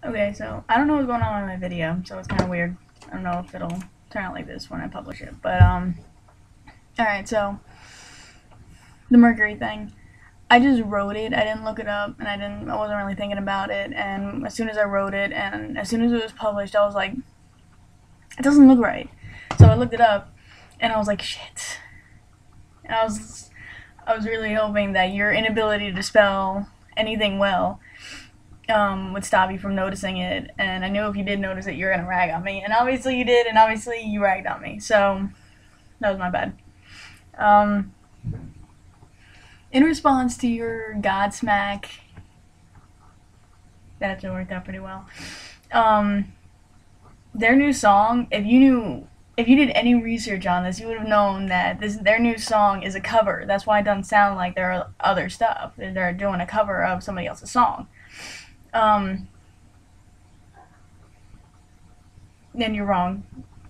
Okay, so I don't know what's going on with my video, so it's kind of weird. I don't know if it'll turn out like this when I publish it, but alright, so the Mercury thing. I just wrote it. I didn't look it up, and I wasn't really thinking about it. And as soon as I wrote it, and as soon as it was published, I was like, it doesn't look right. So I looked it up, and I was like, shit. And I was really hoping that your inability to spell anything well would stop you from noticing it. And I knew if you did notice it, you were gonna rag on me. And obviously you did, and obviously you ragged on me. So that was my bad. Um, in response to your Godsmack, that actually worked out pretty well. Um, their new song, if you did any research on this, you would have known that their new song is a cover. That's why it doesn't sound like their other stuff. They're doing a cover of somebody else's song. Then you're wrong.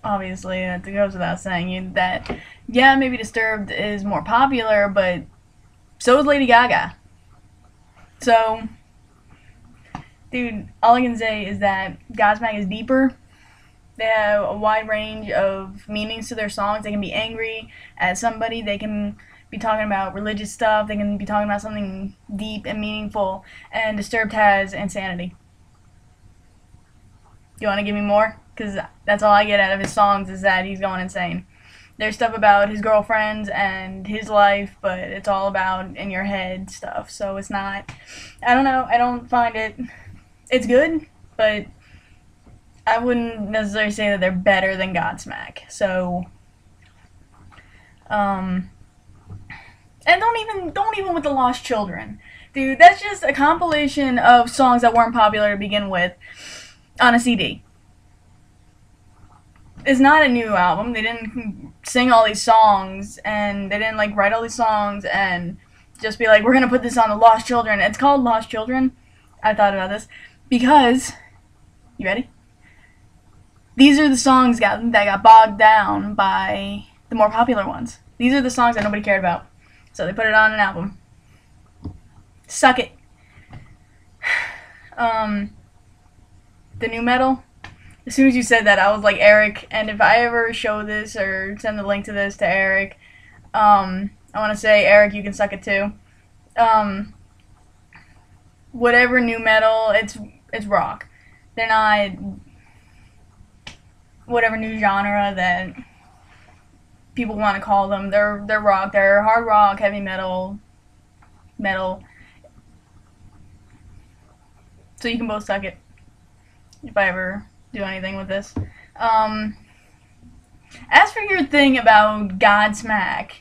Obviously, it goes without saying that. Yeah, maybe Disturbed is more popular, but so is Lady Gaga. So, dude, all I can say is that Godsmack is deeper. They have a wide range of meanings to their songs. They can be angry at somebody. They can be talking about religious stuff. They can be talking about something deep and meaningful. And Disturbed has insanity. You want to give me more? Because that's all I get out of his songs is that he's going insane. There's stuff about his girlfriends and his life, but it's all about in your head stuff. So it's not. I don't know. I don't find it. It's good, but I wouldn't necessarily say that they're better than Godsmack. So, and don't even with the Lost Children, dude. That's just a compilation of songs that weren't popular to begin with on a CD. It's not a new album. They didn't sing all these songs, and they didn't like write all these songs and just be like, we're gonna put this on the Lost Children. It's called Lost Children. I thought about this because you ready? These are the songs that got bogged down by the more popular ones. These are the songs that nobody cared about. So they put it on an album. Suck it. The new metal. As soon as you said that, I was like, Eric, and if I ever show this or send the link to this to Eric, I want to say, Eric, you can suck it too. Whatever new metal, it's rock. They're not whatever new genre that people want to call them. They're rock. They're hard rock, heavy metal. So you can both suck it if I ever do anything with this. As for your thing about Godsmack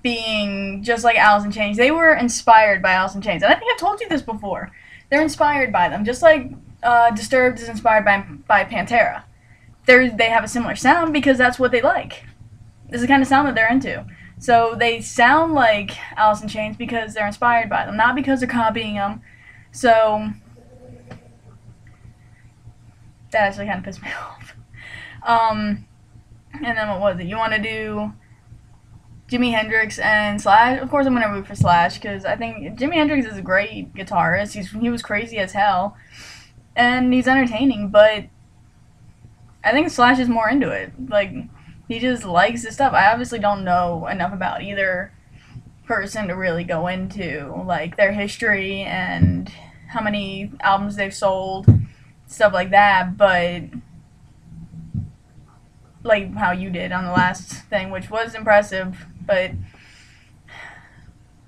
being just like Alice in Chains, they were inspired by Alice in Chains. And I think I've told you this before. They're inspired by them, just like Disturbed is inspired by Pantera. They have a similar sound because that's what they like. This is the kind of sound that they're into. So they sound like Alice in Chains because they're inspired by them, not because they're copying them. So that actually kind of pissed me off. And then what was it? You want to do Jimi Hendrix and Slash? Of course I'm going to root for Slash because I think Jimi Hendrix is a great guitarist. He was crazy as hell. And he's entertaining, but I think Slash is more into it. Like, he just likes this stuff. I obviously don't know enough about either person to really go into, like, their history and how many albums they've sold, stuff like that, but like how you did on the last thing, which was impressive, but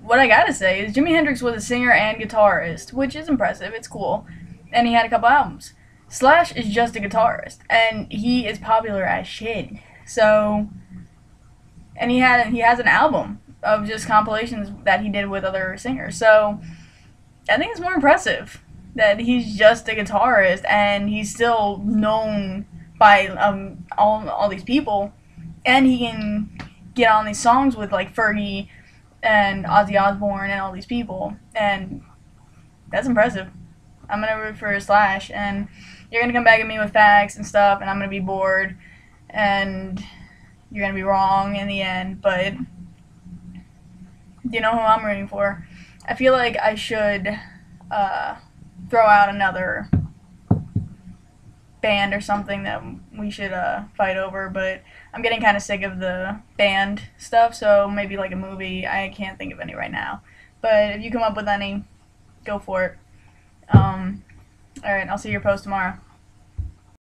what I gotta say is Jimi Hendrix was a singer and guitarist, which is impressive, it's cool, and he had a couple albums. Slash is just a guitarist, and he is popular as shit, so, and he has an album of just compilations that he did with other singers, so I think it's more impressive that he's just a guitarist and he's still known by all these people, and he can get on these songs with like Fergie and Ozzy Osbourne and all these people, and that's impressive. I'm gonna root for Slash, and you're gonna come back at me with facts and stuff, and I'm gonna be bored, and you're gonna be wrong in the end, but you know who I'm rooting for. I feel like I should throw out another band or something that we should fight over, but I'm getting kind of sick of the band stuff, so maybe like a movie. I can't think of any right now. But if you come up with any, go for it. Alright, I'll see your post tomorrow.